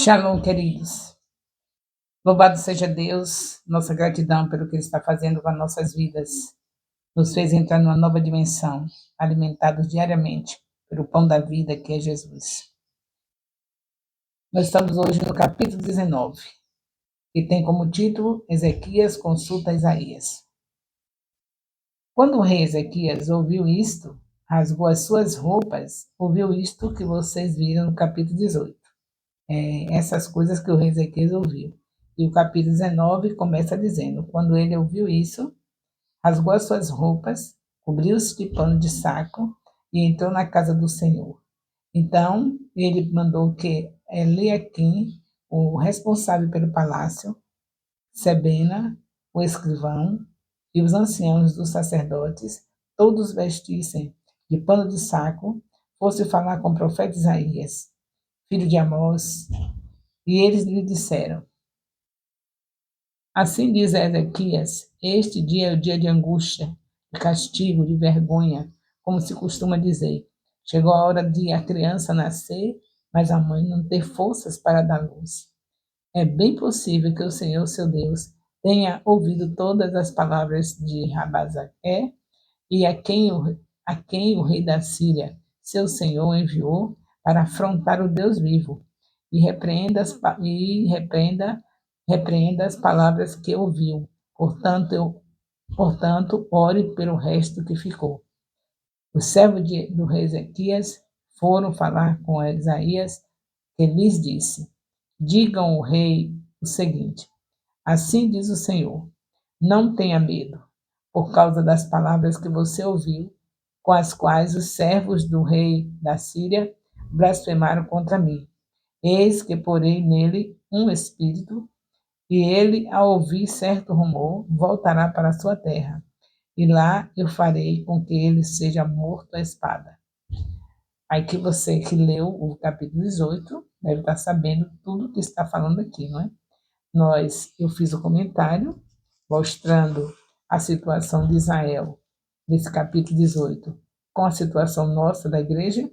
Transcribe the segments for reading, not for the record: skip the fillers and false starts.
Shalom, queridos. Louvado seja Deus, nossa gratidão pelo que Ele está fazendo com as nossas vidas. Nos fez entrar numa nova dimensão, alimentados diariamente pelo pão da vida que é Jesus. Nós estamos hoje no capítulo 19, que tem como título Ezequias consulta Isaías. Quando o rei Ezequias ouviu isto, rasgou as suas roupas, ouviu isto que vocês viram no capítulo 18. Essas coisas que o rei Ezequias ouviu. E o capítulo 19 começa dizendo: quando ele ouviu isso, rasgou as suas roupas, cobriu-se de pano de saco e entrou na casa do Senhor. Então, ele mandou que Eliaquim, o responsável pelo palácio, Sebena, o escrivão, e os anciãos dos sacerdotes, todos vestissem de pano de saco, fosse falar com o profeta Isaías, filho de Amós, e eles lhe disseram: assim diz Ezequias, este dia é o dia de angústia, de castigo, de vergonha, como se costuma dizer. Chegou a hora de a criança nascer, mas a mãe não ter forças para dar luz. É bem possível que o Senhor, seu Deus, tenha ouvido todas as palavras de Rabazaque e a quem o rei da Síria, seu senhor, enviou para afrontar o Deus vivo, e repreenda as palavras que ouviu. Portanto, ore pelo resto que ficou. Os servos do rei Ezequias foram falar com Isaías, que lhes disse: digam ao rei o seguinte: assim diz o Senhor, não tenha medo, por causa das palavras que você ouviu, com as quais os servos do rei da Síria blasfemaram contra mim. Eis que porei nele um espírito, e ele, ao ouvir certo rumor, voltará para a sua terra, e lá eu farei com que ele seja morto à espada. Aí que você que leu o capítulo 18 deve estar sabendo tudo que está falando aqui, não é? Eu fiz o comentário mostrando a situação de Israel nesse capítulo 18 com a situação nossa da igreja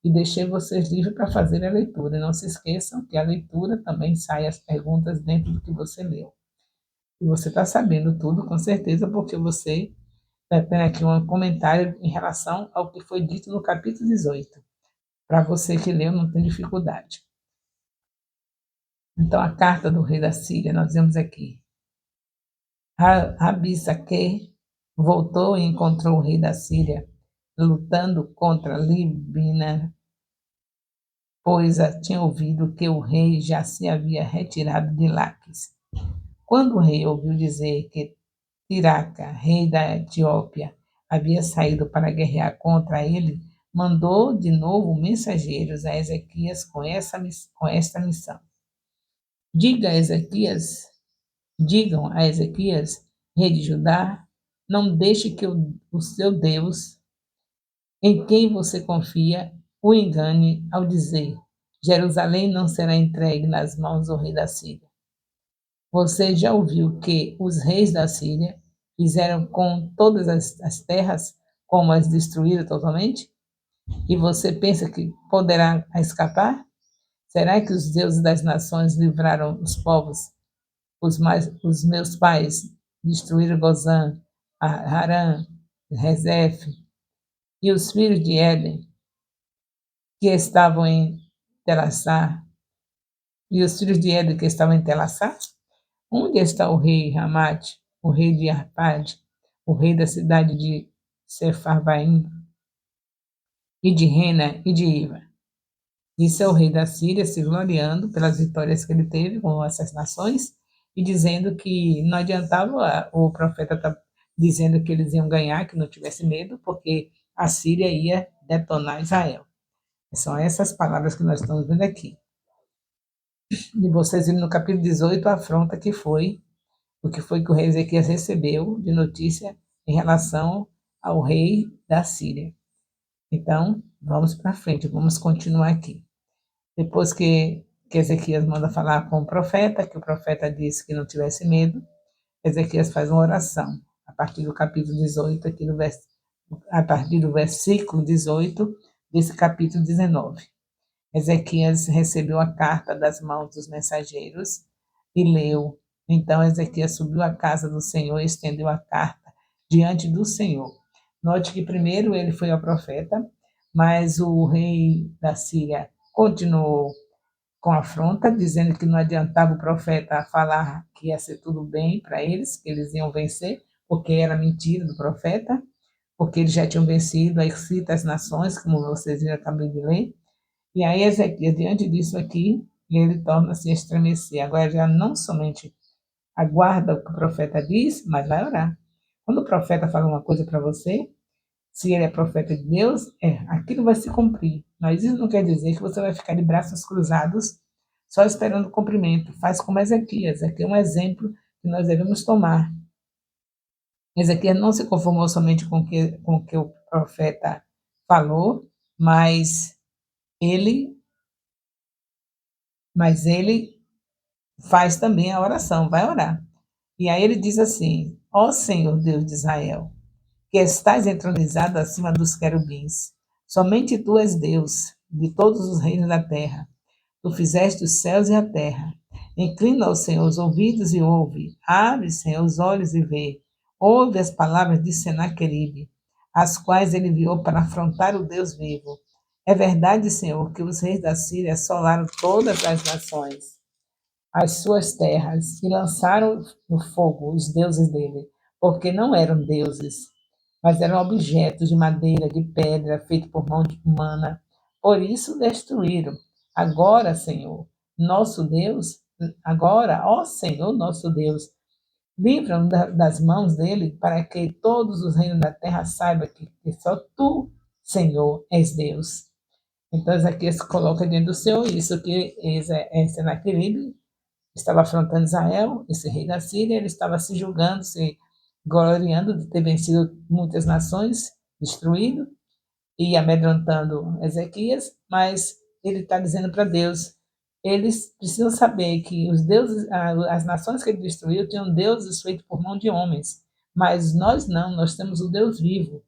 e deixei vocês livres para fazer a leitura. E não se esqueçam que a leitura também sai as perguntas dentro do que você leu. E você está sabendo tudo, com certeza, porque você vai ter aqui um comentário em relação ao que foi dito no capítulo 18. Para você que leu, não tem dificuldade. Então, a carta do rei da Síria, nós vemos aqui. Rabisaque voltou e encontrou o rei da Síria lutando contra Libina, pois tinha ouvido que o rei já se havia retirado de Laques. Quando o rei ouviu dizer que Tiraca, rei da Etiópia, havia saído para guerrear contra ele, mandou de novo mensageiros a Ezequias com esta missão. Digam a Ezequias, rei de Judá, não deixe que o seu Deus, em quem você confia, o engane ao dizer: Jerusalém não será entregue nas mãos do rei da Síria. Você já ouviu que os reis da Síria fizeram com todas as terras, como as destruíram totalmente? E você pensa que poderá escapar? Será que os deuses das nações livraram os povos? Os meus pais destruíram Gozã, Harã, Rezef e os filhos de Éden, que estavam em Telassar, e os filhos de Éden que estavam em Telassar? Onde está o rei Ramate, o rei de Arpade, o rei da cidade de Sefarvaim, e de Rena e de Iva? Isso é o rei da Síria se gloriando pelas vitórias que ele teve com essas nações e dizendo que não adiantava o profeta estar dizendo que eles iam ganhar, que não tivesse medo, porque a Síria ia detonar Israel. São essas palavras que nós estamos vendo aqui. E vocês viram no capítulo 18 a afronta que foi, o que foi que o rei Ezequias recebeu de notícia em relação ao rei da Síria. Então, vamos para frente, vamos continuar aqui. Depois que Ezequias manda falar com o profeta, que o profeta disse que não tivesse medo, Ezequias faz uma oração, a partir do capítulo 18, a partir do versículo 18, desse capítulo 19. Ezequias recebeu a carta das mãos dos mensageiros e leu. Então Ezequias subiu à casa do Senhor e estendeu a carta diante do Senhor. Note que primeiro ele foi ao profeta, mas o rei da Síria continuou com afronta, dizendo que não adiantava o profeta falar que ia ser tudo bem para eles, que eles iam vencer, porque era mentira do profeta, porque eles já tinham vencido, aí cita as nações, como vocês viram, acabei de ler. E aí Ezequias, diante disso aqui, ele torna-se a estremecer. Agora já não somente aguarda o que o profeta diz, mas vai orar. Quando o profeta fala uma coisa para você, se ele é profeta de Deus, aquilo vai se cumprir. Mas isso não quer dizer que você vai ficar de braços cruzados só esperando o cumprimento. Faz como Ezequias. Aqui é um exemplo que nós devemos tomar. Ezequias não se conformou somente com o que o profeta falou, mas ele, mas ele faz também a oração, vai orar. E aí ele diz assim: Ó Senhor Deus de Israel, que estás entronizado acima dos querubins, somente tu és Deus de todos os reinos da terra. Tu fizeste os céus e a terra. Inclina ao Senhor os ouvidos e ouve. Abre, Senhor, os olhos e vê. Ouve as palavras de Senaqueribe, as quais ele enviou para afrontar o Deus vivo. É verdade, Senhor, que os reis da Síria assolaram todas as nações, as suas terras, e lançaram no fogo os deuses dele, porque não eram deuses, mas eram objetos de madeira, de pedra, feitos por mão humana. Por isso destruíram. Agora, Senhor, nosso Deus, agora, ó Senhor, nosso Deus, livra-nos das mãos dele, para que todos os reinos da terra saibam que só tu, Senhor, és Deus. Então, Ezequias coloca diante do Senhor isso que Senaqueribe estava afrontando Israel, esse rei da Síria, ele estava se julgando, se gloriando de ter vencido muitas nações, destruído, e amedrontando Ezequias, mas ele está dizendo para Deus, eles precisam saber que os deuses, as nações que ele destruiu tinham deuses feitos por mão de homens, mas nós não, nós temos o Deus vivo.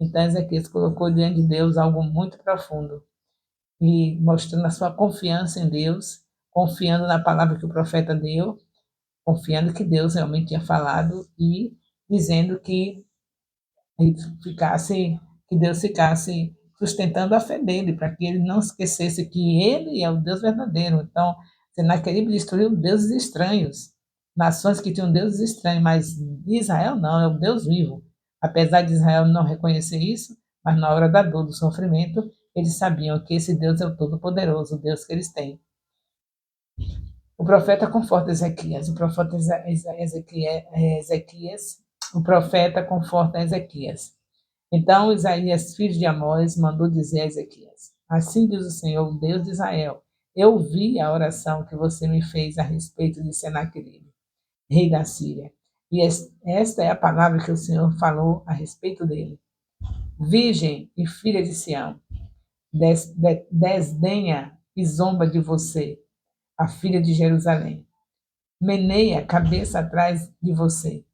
Então Ezequias colocou diante de Deus algo muito profundo e mostrando a sua confiança em Deus, confiando na palavra que o profeta deu, confiando que Deus realmente tinha falado e dizendo ficasse, que Deus ficasse sustentando a fé dele, para que ele não esquecesse que ele é o Deus verdadeiro. Então, Senaqueribe destruiu deuses estranhos, nações que tinham deuses estranhos, mas Israel não, é o Deus vivo. Apesar de Israel não reconhecer isso, mas na hora da dor, do sofrimento, eles sabiam que esse Deus é o Todo-Poderoso, o Deus que eles têm. O profeta conforta Ezequias, o profeta conforta Ezequias. Então Isaías, filho de Amós, mandou dizer a Ezequias: Assim diz o Senhor, o Deus de Israel: Eu vi a oração que você me fez a respeito de Senaqueribe, rei da Síria. E esta é a palavra que o Senhor falou a respeito dele. Virgem e filha de Sião, desdenha e zomba de você, a filha de Jerusalém. Meneia a cabeça atrás de você.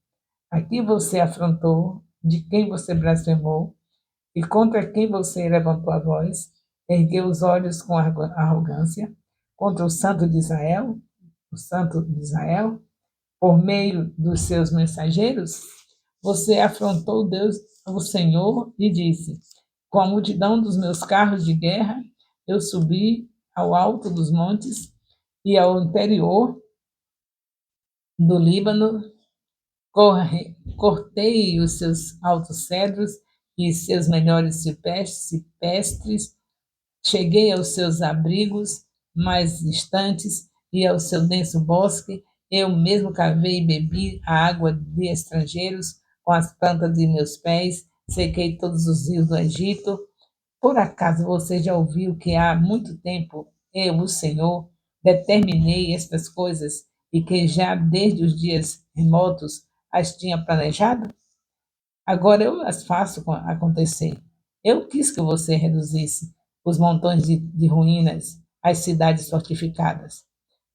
Aqui você afrontou, de quem você blasfemou, e contra quem você levantou a voz, ergueu os olhos com arrogância, contra o Santo de Israel, por meio dos seus mensageiros, você afrontou Deus, o Senhor, e disse: Com a multidão dos meus carros de guerra, eu subi ao alto dos montes e ao interior do Líbano, cortei os seus altos cedros e seus melhores cipestres, cheguei aos seus abrigos mais distantes e ao seu denso bosque. Eu mesmo cavei e bebi a água de estrangeiros com as plantas de meus pés, sequei todos os rios do Egito. Por acaso você já ouviu que há muito tempo eu, o Senhor, determinei estas coisas e que já desde os dias remotos as tinha planejado? Agora eu as faço acontecer. Eu quis que você reduzisse os montões de ruínas, as cidades fortificadas.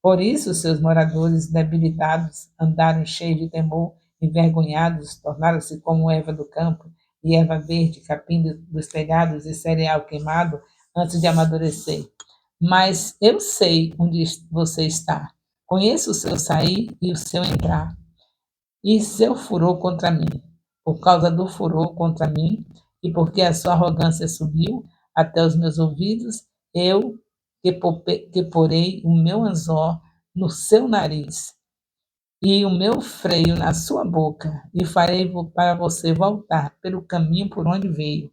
Por isso, seus moradores debilitados andaram cheios de temor, envergonhados, tornaram-se como erva do campo e erva verde, capim dos telhados e cereal queimado antes de amadurecer. Mas eu sei onde você está. Conheço o seu sair e o seu entrar, e seu furor contra mim. Por causa do furor contra mim, e porque a sua arrogância subiu até os meus ouvidos, eu que porei o meu anzol no seu nariz e o meu freio na sua boca, e farei para você voltar pelo caminho por onde veio.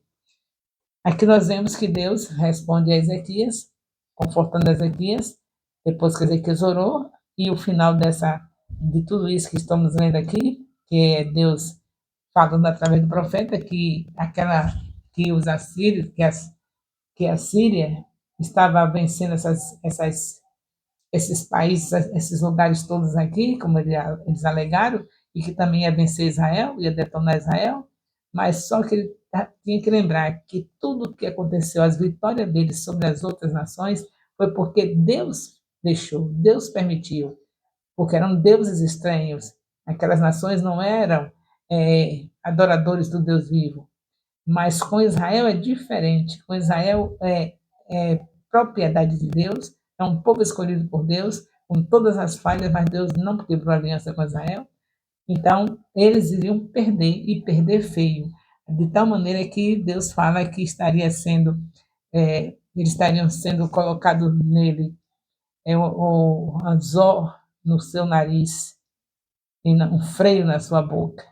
Aqui nós vemos que Deus responde a Ezequias, confortando Ezequias, depois que Ezequias orou, e o final de tudo isso que estamos lendo aqui, que é Deus falando através do profeta, que os assírios, que a Síria estava vencendo esses países, esses lugares todos aqui, como eles alegaram, e que também ia vencer Israel, ia detonar Israel, mas só que ele tinha que lembrar que tudo o que aconteceu, as vitórias deles sobre as outras nações, foi porque Deus deixou, Deus permitiu, porque eram deuses estranhos. Aquelas nações não eram adoradores do Deus vivo, mas com Israel é diferente. Com Israel é propriedade de Deus, é um povo escolhido por Deus, com todas as falhas, mas Deus não quebrou a aliança com Israel. Então, eles iriam perder e perder feio. De tal maneira que Deus fala que eles estariam sendo colocados nele o anzol no seu nariz e um freio na sua boca.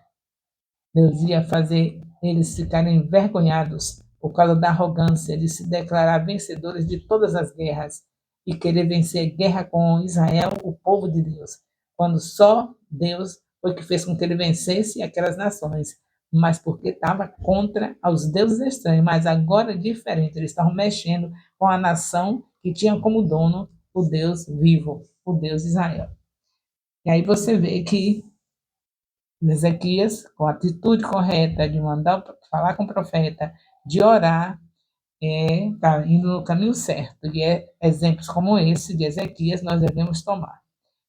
Deus ia fazer eles ficarem envergonhados por causa da arrogância de se declarar vencedores de todas as guerras e querer vencer guerra com Israel, o povo de Deus, quando só Deus foi que fez com que ele vencesse aquelas nações, mas porque estava contra os deuses estranhos. Mas agora é diferente, eles estavam mexendo com a nação que tinha como dono o Deus vivo, o Deus de Israel. E aí você vê que Ezequias, com a atitude correta de mandar falar com o profeta, de orar, está indo no caminho certo. E exemplos como esse de Ezequias nós devemos tomar.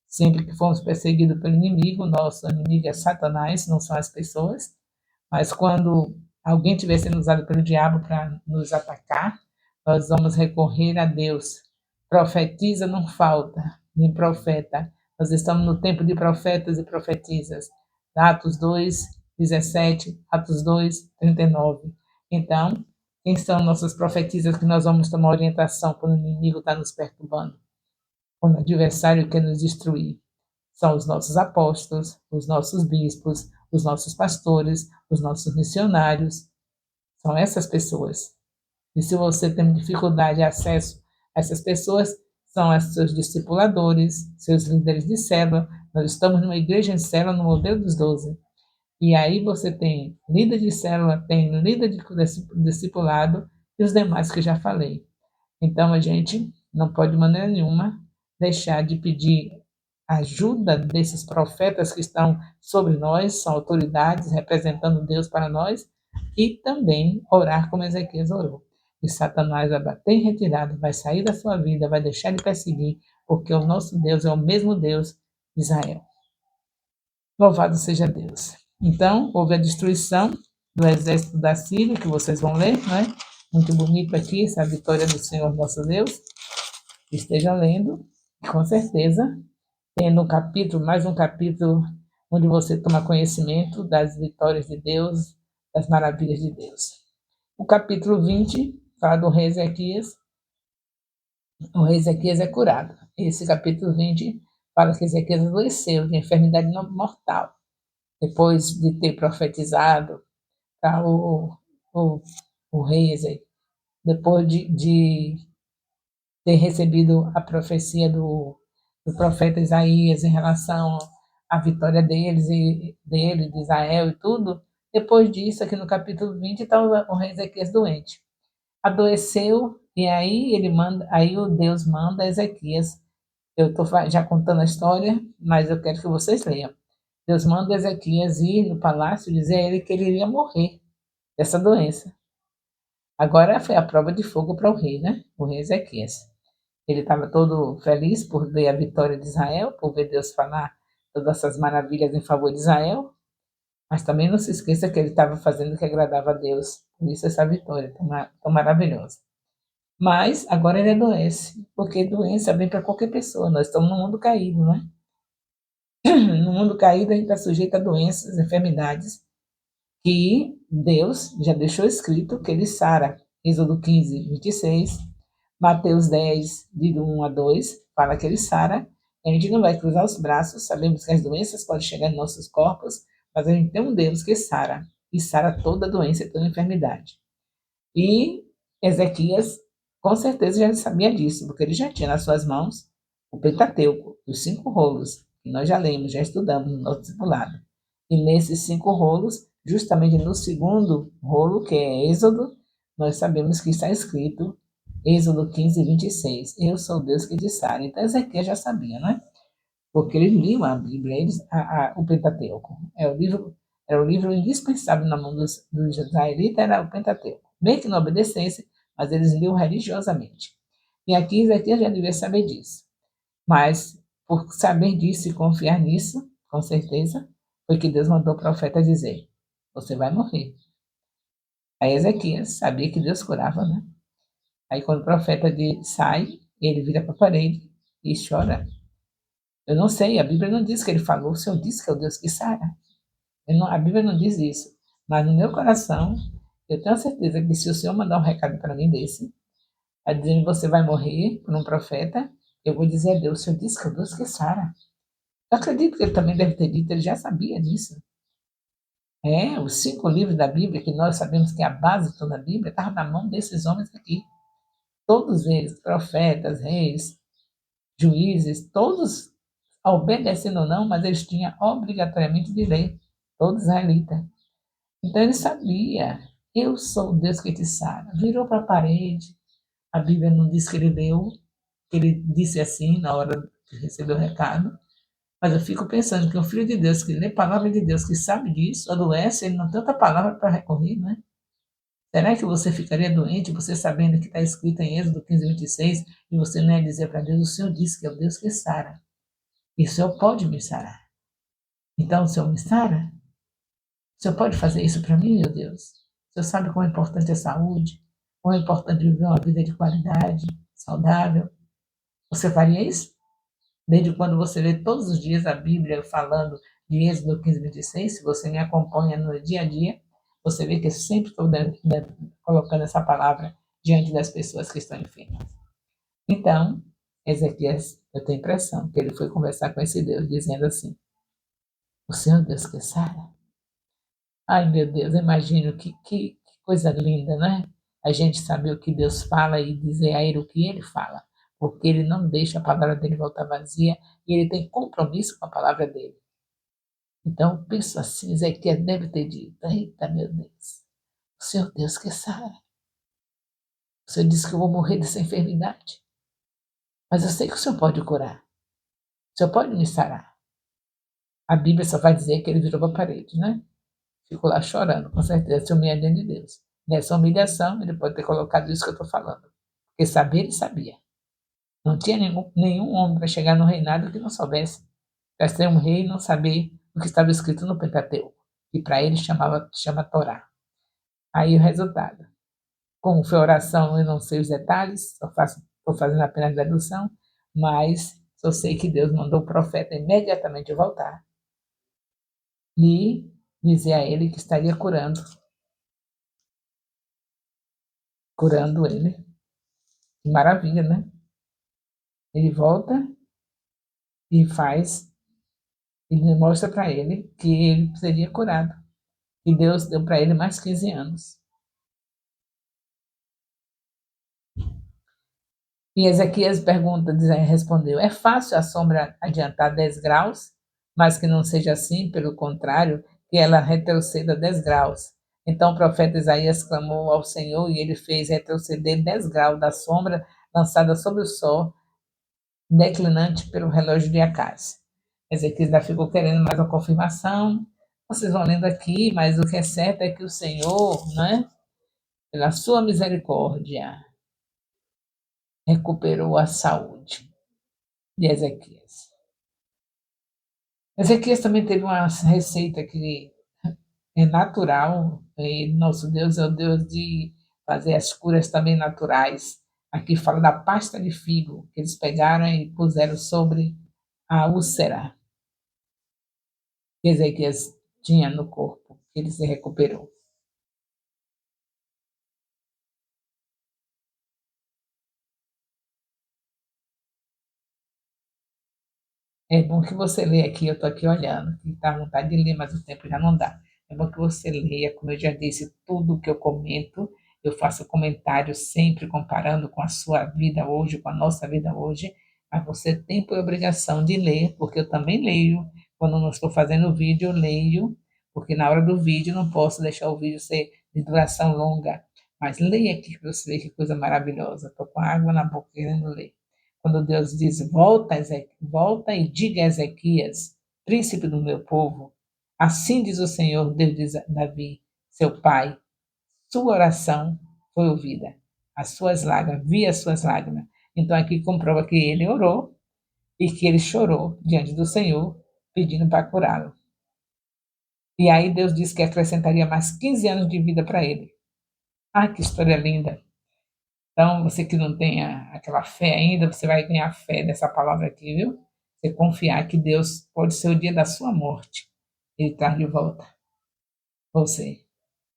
Sempre que formos perseguidos pelo inimigo, nosso inimigo é Satanás, não são as pessoas, mas quando alguém estiver sendo usado pelo diabo para nos atacar, nós vamos recorrer a Deus. Profetiza não falta, nem profeta. Nós estamos no tempo de profetas e profetisas. Atos 2, 17, Atos 2, 39. Então, quem são nossas profetisas que nós vamos tomar orientação quando o inimigo está nos perturbando? Quando o adversário quer nos destruir? São os nossos apóstolos, os nossos bispos, os nossos pastores, os nossos missionários. São essas pessoas. E se você tem dificuldade de acesso a essas pessoas, são os seus discipuladores, seus líderes de célula. Nós estamos numa igreja em célula no modelo dos 12. E aí você tem líder de célula, tem líder de discipulado e os demais que já falei. Então a gente não pode de maneira nenhuma deixar de pedir ajuda desses profetas que estão sobre nós, são autoridades representando Deus para nós, e também orar como Ezequias orou. E Satanás vai bater em retirada, vai sair da sua vida, vai deixar de perseguir, porque o nosso Deus é o mesmo Deus de Israel. Louvado seja Deus. Então, houve a destruição do exército da Síria, que vocês vão ler, não é? Muito bonito aqui, essa vitória do Senhor nosso Deus. Estejam lendo, com certeza, tendo um capítulo, mais um capítulo, onde você toma conhecimento das vitórias de Deus, das maravilhas de Deus. O capítulo 20 fala do rei Ezequias. O rei Ezequias é curado. Esse capítulo 20 fala que Ezequias adoeceu de enfermidade mortal, depois de ter profetizado para o rei Ezequias, depois de ter recebido a profecia do profeta Isaías em relação à vitória deles e dele, de Israel e tudo. Depois disso, aqui no capítulo 20, está o rei Ezequias doente. Adoeceu, e aí o Deus manda a Ezequias. Eu estou já contando a história, mas eu quero que vocês leiam. Deus manda Ezequias ir no palácio e dizer a ele que ele iria morrer dessa doença. Agora foi a prova de fogo para o rei, né? O rei Ezequias. Ele estava todo feliz por ver a vitória de Israel, por ver Deus falar todas essas maravilhas em favor de Israel, mas também não se esqueça que ele estava fazendo o que agradava a Deus. Por isso essa vitória tão maravilhosa. Mas agora ele adoece, porque doença vem para qualquer pessoa. Nós estamos no mundo caído, né? No mundo caído a gente está sujeito a doenças, enfermidades, que Deus já deixou escrito que ele sara. Êxodo 15, 26, Mateus 10, de 1 a 2, fala que ele sara. A gente não vai cruzar os braços, sabemos que as doenças podem chegar em nossos corpos, mas a gente tem um Deus que sara, e sara toda doença e toda enfermidade. E Ezequias, com certeza, já sabia disso, porque ele já tinha nas suas mãos o Pentateuco, os 5 rolos, que nós já lemos, já estudamos no nosso discipulado. E nesses 5 rolos, justamente no segundo rolo, que é Êxodo, nós sabemos que está escrito Êxodo 15, 26. Eu sou Deus que te sara. Então Ezequias já sabia, né? Porque eles liam a Bíblia, o Pentateuco. Era o livro indispensável na mão dos israelitas, era o Pentateuco. Bem que não obedecesse, mas eles liam religiosamente. E aqui Ezequias já devia saber disso. Mas, por saber disso e confiar nisso, com certeza, foi que Deus mandou o profeta dizer: você vai morrer. Aí Ezequias sabia que Deus curava, né? Aí quando o profeta sai, ele vira para a parede e chora. Eu não sei, a Bíblia não diz que ele falou, o Senhor disse que é o Deus que sara. A Bíblia não diz isso. Mas no meu coração, eu tenho certeza que se o Senhor mandar um recado para mim desse, dizendo que você vai morrer por um profeta, eu vou dizer a Deus, o Senhor disse que é o Deus que sara. Eu acredito que ele também deve ter dito, ele já sabia disso. Os 5 livros da Bíblia, que nós sabemos que é a base de toda a Bíblia, estava na mão desses homens aqui. Todos eles, profetas, reis, juízes, todos obedecendo ou não, mas eles tinham obrigatoriamente de ler, todos israelitas. Então ele sabia, eu sou o Deus que te sara. Virou para a parede, a Bíblia não diz que ele leu, que ele disse assim na hora de receber o recado, mas eu fico pensando que um filho de Deus que lê a palavra de Deus, que sabe disso, adoece, ele não tem outra palavra para recorrer, né? Será que você ficaria doente, você sabendo que está escrito em Êxodo 15, 26, e você não ia dizer para Deus, o Senhor disse que é o Deus que sara, e o Senhor pode me sarar. Então, o Senhor me sara? O Senhor pode fazer isso para mim, meu Deus? O Senhor sabe quão é importante a saúde, quão é importante viver uma vida de qualidade, saudável. Você faria isso? Desde quando você lê todos os dias a Bíblia falando de Êxodo 15, 26, se você me acompanha no dia a dia, você vê que eu sempre estou colocando essa palavra diante das pessoas que estão enfermas. Então, Ezequias, eu tenho a impressão que ele foi conversar com esse Deus, dizendo assim: o Senhor Deus que sara? Ai, meu Deus, imagino que coisa linda, né? A gente saber o que Deus fala e dizer a Ele o que Ele fala, porque Ele não deixa a palavra dele voltar vazia e Ele tem compromisso com a palavra dele. Então, eu penso assim, Ezequiel deve ter dito: eita, meu Deus, o Senhor Deus que sara. O Senhor disse que eu vou morrer dessa enfermidade, mas eu sei que o Senhor pode curar, o Senhor pode me sarar. A Bíblia só vai dizer que ele virou para a parede, né? Ficou lá chorando, com certeza, se humilhando de Deus. Nessa humilhação, ele pode ter colocado isso que eu estou falando. Porque saber, ele sabia. Não tinha nenhum homem para chegar no reinado que não soubesse. Para ser um rei e não saber o que estava escrito no Pentateuco. E para ele chama Torá. Aí o resultado. Como foi a oração, eu não sei os detalhes, estou fazendo apenas dedução, mas só sei que Deus mandou o profeta imediatamente voltar e dizer a ele que estaria curando ele. Que maravilha, né? Ele volta e mostra para ele que ele seria curado. E Deus deu para ele mais 15 anos. E Ezequias respondeu: é fácil a sombra adiantar 10 graus, mas que não seja assim, pelo contrário, que ela retroceda 10 graus. Então o profeta Isaías clamou ao Senhor e ele fez retroceder 10 graus da sombra lançada sobre o sol, declinante pelo relógio de Acácio. Ezequias ainda ficou querendo mais uma confirmação. Vocês vão lendo aqui, mas o que é certo é que o Senhor, né, pela sua misericórdia, recuperou a saúde de Ezequias. Ezequias também teve uma receita que é natural, e nosso Deus é o Deus de fazer as curas também naturais. Aqui fala da pasta de figo que eles pegaram e puseram sobre a úlcera que Ezequias tinha no corpo, que ele se recuperou. É bom que você leia aqui, eu estou aqui olhando, que está à vontade de ler, mas o tempo já não dá. É bom que você leia, como eu já disse, tudo que eu comento, eu faço comentários sempre comparando com a sua vida hoje, com a nossa vida hoje, mas você tem por obrigação de ler, porque eu também leio. Quando não estou fazendo vídeo, eu leio, porque na hora do vídeo eu não posso deixar o vídeo ser de duração longa. Mas leia aqui para você ver que coisa maravilhosa. Estou com água na boca querendo ler. Quando Deus diz: volta, volta e diga a Ezequias, príncipe do meu povo, assim diz o Senhor, Deus de Davi, seu pai, sua oração foi ouvida, as suas lágrimas, vi as suas lágrimas. Então aqui comprova que ele orou e que ele chorou diante do Senhor, pedindo para curá-lo. E aí Deus disse que acrescentaria mais 15 anos de vida para ele. Ah, que história linda! Então, você que não tem aquela fé ainda, você vai ganhar fé dessa palavra aqui, viu? Você confiar que Deus pode ser o dia da sua morte. Ele traz de volta você.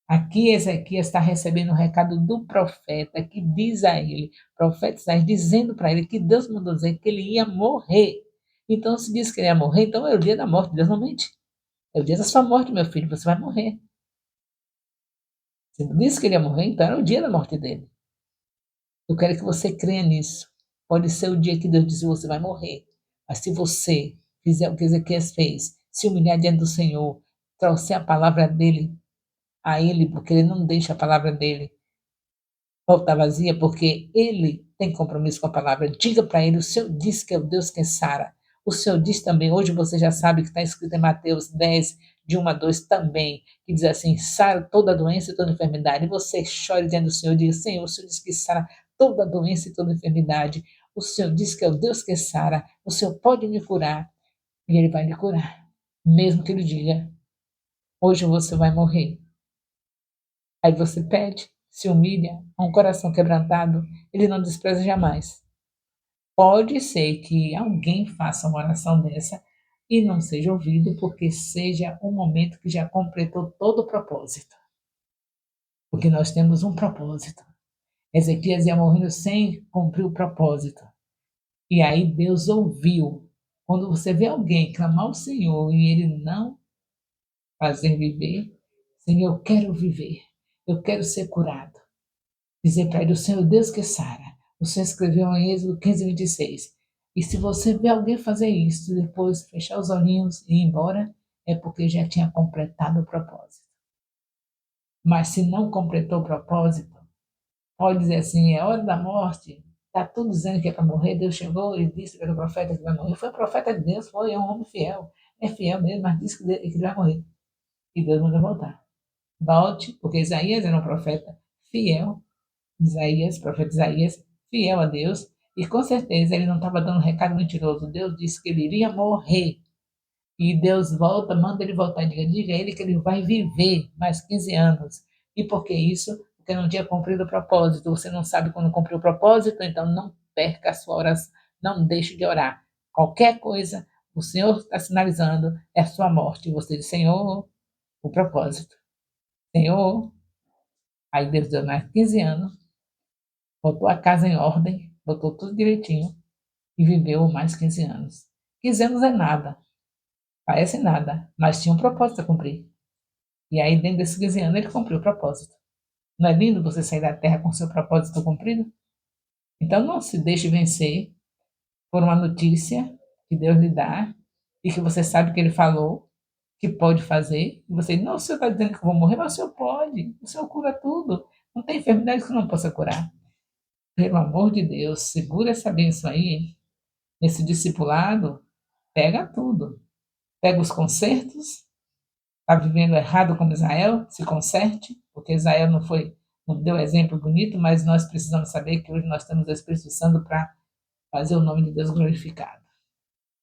Aqui Ezequias está recebendo o recado do profeta que diz a ele, profeta Isaías, dizendo para ele que Deus mandou dizer que ele ia morrer. Então, se diz que ele ia morrer, então é o dia da morte. Deus não mente. É o dia da sua morte, meu filho, você vai morrer. Se disse que ele ia morrer, então era o dia da morte dele. Eu quero que você creia nisso. Pode ser o dia que Deus diz que você vai morrer. Mas se você fizer o que Ezequias fez, se humilhar diante do Senhor, trouxer a palavra dele a ele, porque ele não deixa a palavra dele voltar vazia, porque ele tem compromisso com a palavra. Diga para ele, o Senhor diz que é o Deus que sara. O Senhor diz também, hoje você já sabe que está escrito em Mateus 10, de 1 a 2 também, que diz assim, sara toda doença e toda enfermidade. E você chore diante do Senhor e diga, Senhor, o Senhor diz que sara toda doença e toda enfermidade. O Senhor diz que é o Deus que sara. O Senhor pode me curar. E Ele vai lhe curar. Mesmo que Ele diga, hoje você vai morrer. Aí você pede, se humilha, a um coração quebrantado, Ele não despreza jamais. Pode ser que alguém faça uma oração dessa e não seja ouvido, porque seja um momento que já completou todo o propósito. Porque nós temos um propósito. Ezequias ia morrendo sem cumprir o propósito. E aí Deus ouviu. Quando você vê alguém clamar ao Senhor e ele não fazer viver, Senhor, eu quero viver, eu quero ser curado. Dizer para ele, o Senhor Deus que sara. O Senhor escreveu em Êxodo 15, 26. E se você vê alguém fazer isso, depois fechar os olhinhos e ir embora, é porque já tinha completado o propósito. Mas se não completou o propósito, pode dizer assim, é hora da morte, está tudo dizendo que é para morrer, Deus chegou e disse pelo profeta que vai morrer. Foi profeta de Deus, foi, é um homem fiel. É fiel mesmo, mas disse que ele vai morrer. E Deus manda voltar. Volte, porque Isaías era um profeta fiel, Isaías, profeta Isaías, fiel a Deus, e com certeza ele não estava dando um recado mentiroso. Deus disse que ele iria morrer. E Deus volta, manda ele voltar e diga a ele que ele vai viver mais 15 anos. E por que isso? Porque não tinha cumprido o propósito. Você não sabe quando cumpriu o propósito, então não perca a sua oração, não deixe de orar. Qualquer coisa, o Senhor está sinalizando, é a sua morte. E você diz, Senhor, o propósito. Senhor, aí Deus deu mais 15 anos, botou a casa em ordem, botou tudo direitinho e viveu mais 15 anos. 15 anos é nada, parece nada, mas tinha um propósito a cumprir. E aí, dentro desses 15 anos, ele cumpriu o propósito. Não é lindo você sair da terra com seu propósito cumprido? Então, não se deixe vencer por uma notícia que Deus lhe dá e que você sabe que ele falou, que pode fazer. E você, não, o senhor está dizendo que eu vou morrer, mas o senhor pode, o senhor cura tudo. Não tem enfermidade que não possa curar. Pelo amor de Deus, segura essa bênção aí, nesse discipulado, pega tudo. Pega os concertos, está vivendo errado como Israel, se conserte, porque Israel não deu exemplo bonito, mas nós precisamos saber que hoje nós temos o Espírito Santo para fazer o nome de Deus glorificado.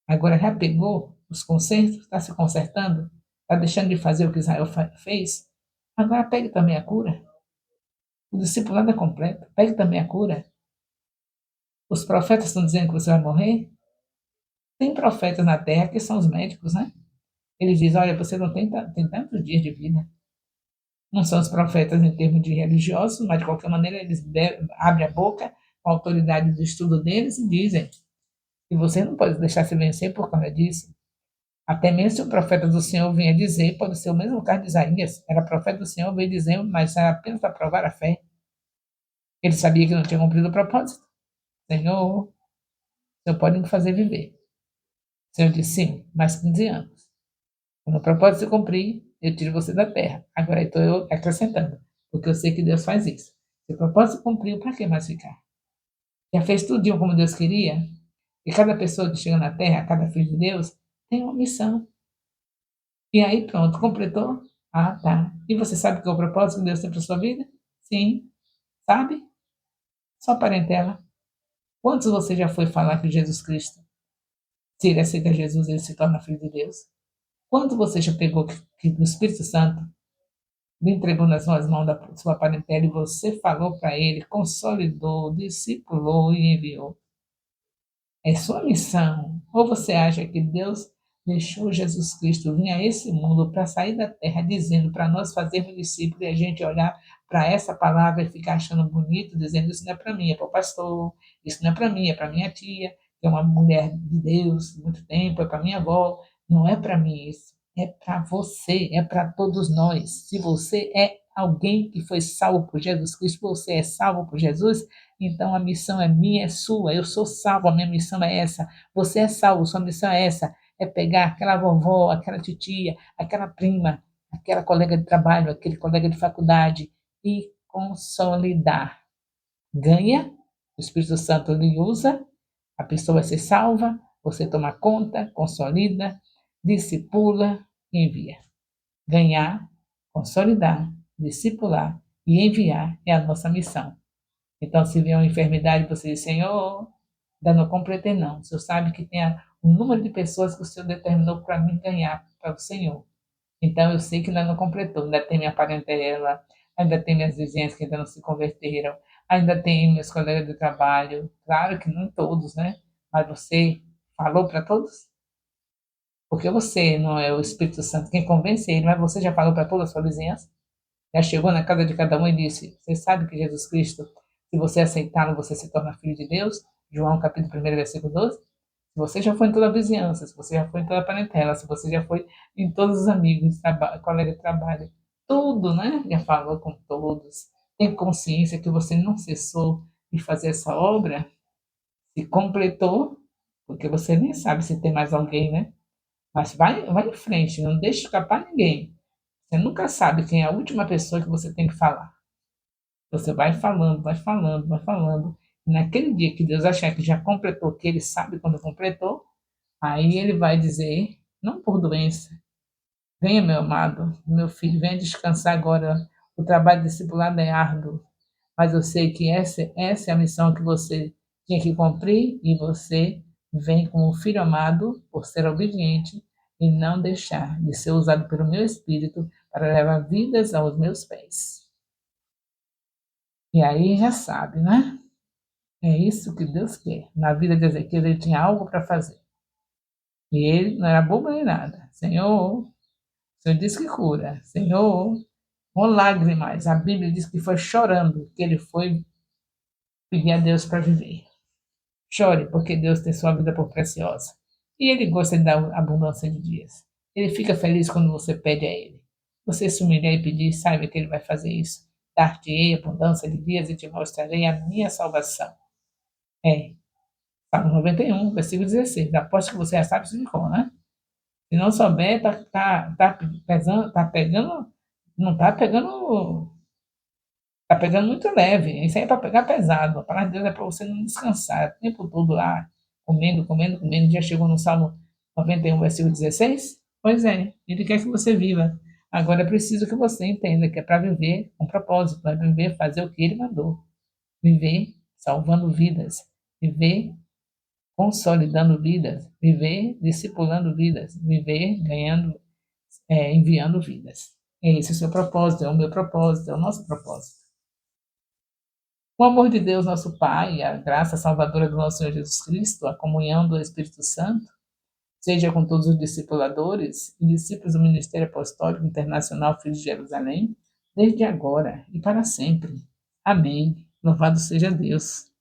Agora já pegou os concertos, está se consertando, está deixando de fazer o que Israel fez, agora pegue também a cura. O discipulado é completo, pegue também a cura. Os profetas estão dizendo que você vai morrer? Tem profetas na terra que são os médicos, né? Eles dizem, olha, você não tem tantos dias de vida. Não são os profetas em termos de religiosos, mas de qualquer maneira eles abrem a boca com a autoridade do estudo deles e dizem que você não pode deixar se vencer por causa disso. Até mesmo se o profeta do Senhor vinha dizer, pode ser o mesmo caso de Isaías, era profeta do Senhor, veio dizendo, mas era apenas para provar a fé. Ele sabia que não tinha cumprido o propósito. Senhor, o Senhor pode me fazer viver. O Senhor disse, sim, mais 15 anos. Quando o propósito se cumprir, eu tiro você da terra. Agora estou eu acrescentando, porque eu sei que Deus faz isso. Se o propósito se cumpriu, para que mais ficar? Já fez tudinho como Deus queria? E cada pessoa que chega na terra, cada filho de Deus, tem uma missão. E aí, pronto, completou? Ah, tá. E você sabe qual é o propósito que Deus tem para sua vida? Sim. Sabe? Só parentela. Quantos você já foi falar que Jesus Cristo, se ele aceita Jesus, ele se torna filho de Deus? Quanto você já pegou que o Espírito Santo lhe entregou nas suas mãos da sua parentela e você falou para ele, consolidou, discipulou e enviou? É sua missão. Ou você acha que Deus deixou Jesus Cristo vir a esse mundo para sair da terra dizendo para nós fazermos discípulos e a gente olhar para essa palavra e ficar achando bonito, dizendo isso não é para mim, é para o pastor, isso não é para mim, é para minha tia, que é uma mulher de Deus muito tempo, é para minha avó. Não é para mim isso. É para você, é para todos nós. Se você é alguém que foi salvo por Jesus Cristo, você é salvo por Jesus, então a missão é minha, é sua. Eu sou salvo, a minha missão é essa. Você é salvo, sua missão é essa. É pegar aquela vovó, aquela titia, aquela prima, aquela colega de trabalho, aquele colega de faculdade e consolidar. Ganha, o Espírito Santo lhe usa, a pessoa vai ser salva, você toma conta, consolida, discipula e envia. Ganhar, consolidar, discipular e enviar é a nossa missão. Então, se vier uma enfermidade, você diz, Senhor, ainda não completei não. O Senhor sabe que tem um número de pessoas que o Senhor determinou para mim ganhar para o Senhor. Então, eu sei que ainda não completou. Ainda tem minha parentela, ainda tem minhas vizinhas que ainda não se converteram, ainda tem meus colegas de trabalho. Claro que não todos, né? Mas você falou para todos? Porque você não é o Espírito Santo quem convence ele, mas você já falou para toda a sua vizinhança? Já chegou na casa de cada um e disse: Você sabe que Jesus Cristo, se você aceitá-lo, você se torna filho de Deus? João capítulo 1, versículo 12. Se você já foi em toda a vizinhança, se você já foi em toda a parentela, se você já foi em todos os amigos, colegas de trabalho, tudo, né? Já falou com todos. Tem consciência que você não cessou de fazer essa obra, se completou, porque você nem sabe se tem mais alguém, né? Mas vai em frente, não deixe escapar ninguém. Você nunca sabe quem é a última pessoa que você tem que falar. Você vai falando, vai falando, vai falando. E naquele dia que Deus achar que já completou, que Ele sabe quando completou, aí Ele vai dizer, não por doença, venha, meu amado, meu filho, venha descansar agora. O trabalho discipulado é árduo, mas eu sei que essa é a missão que você tinha que cumprir e você vem como um filho amado por ser obediente e não deixar de ser usado pelo meu espírito para levar vidas aos meus pés. E aí já sabe, né? É isso que Deus quer. Na vida de Ezequiel ele tinha algo para fazer. E ele não era bobo nem nada. Senhor, o Senhor diz que cura. Senhor, com lágrimas. A Bíblia diz que foi chorando que ele foi pedir a Deus para viver. Chore, porque Deus tem sua vida por preciosa. E Ele gosta de dar abundância de dias. Ele fica feliz quando você pede a Ele. Você se humilhar e pedir, saiba que Ele vai fazer isso. Dar-te-ei abundância de dias e te mostrarei a minha salvação. É, Salmo 91, versículo 16. Aposto que você já sabe isso de cor, né? Se não souber, tá pegando, não tá pegando, tá pegando muito leve. Isso aí é para pegar pesado. A palavra de Deus é para você não descansar o tempo todo lá, comendo, comendo, comendo. Já chegou no Salmo 91, versículo 16? Pois é, ele quer que você viva. Agora é preciso que você entenda que é para viver com propósito, para viver, fazer o que ele mandou. Viver salvando vidas, viver consolidando vidas, viver discipulando vidas, viver ganhando, enviando vidas. É esse o seu propósito, é o meu propósito, é o nosso propósito. O amor de Deus, nosso Pai, a graça salvadora do nosso Senhor Jesus Cristo, a comunhão do Espírito Santo, seja com todos os discipuladores e discípulos do Ministério Apostólico Internacional Filhos de Jerusalém, desde agora e para sempre. Amém. Louvado seja Deus.